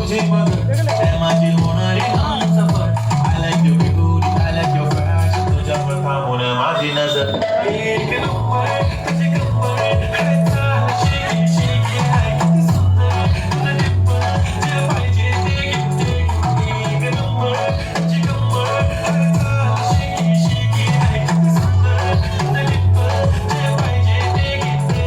तुझी मदत आहे माझी होणारी Humsafar. I like your beauty, I like your fashion. तुझ्यावर थांबून माझी नजर. एक नंबर तुझी कंबर आहे चाल शेकी शेकी आहे किती सुंदर तुझं डिंपल जे पाहिजे ते घेते. एक नंबर तुझी कंबर आहे चाल शेकी शेकी आहे किती सुंदर तुझं डिंपल जे पाहिजे ते घेते.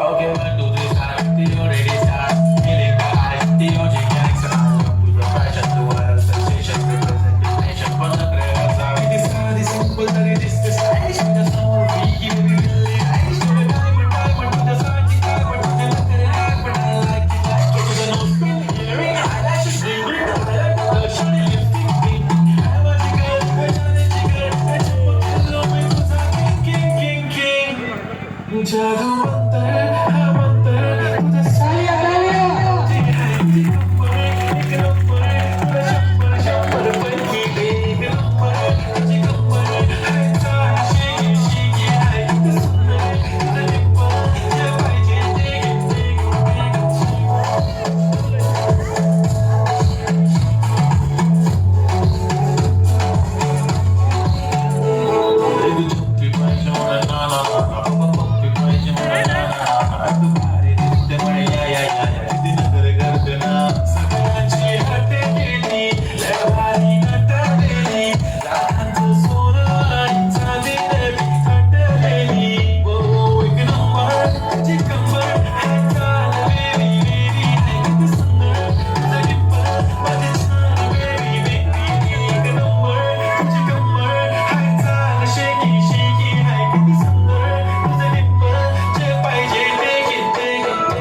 Okay, but do this, I feel already start feeling the eyes, the OG gangster. To the fashion, to a sensation, representation, पण नखऱ्याचा किती साधी simple तरी दिसते stylish. तुझ्या समोर freaky baby really nice. तुझे diamond diamond, तुझ्या सारखी diamond, तुझे नखरे diamond, I like it like it. तुझं nose pink, earring, eyelashes gleaming, I like the blush आणि lipstick pink. आहे माझी girl, कशानेची girl, त्याच्याबद्दल मी तुझा king king king king. जादूवंत हा मंतर तुझं सायाची आहे ती कंबर. एक नंबर तुला शंभर शंभर पैकी एक नंबर तुझी कंबर आहे चाल शेकी शेकी आहे किती सुंदर तुझं डिंपल जे पाहिजे ते घेते. तू झोपी पाहिजे मला ना ना ना पप्पी पाहिजे मला ना ना. तू भारी दिसते म्हणे या या या या किती नखरे करते ना. सगळ्यांची हट्टे केली लय भारी नटलेली. लाखांचं सोनं आणि चांदीने मी थटलेली. ओ एक नंबर तुझी कंबर आहे चाल बेबी बेबी आहे किती सुंदर तुझं डिंपल माझी छान बेबी बेबी. एक नंबर तुझी कंबर आहे चाल शेकी शेकी आहे किती सुंदर तुझं डिंपल जे पाहिजे ते घेते घेते.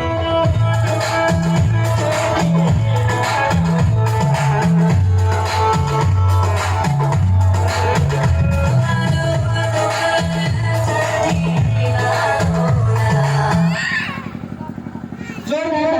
जोरदार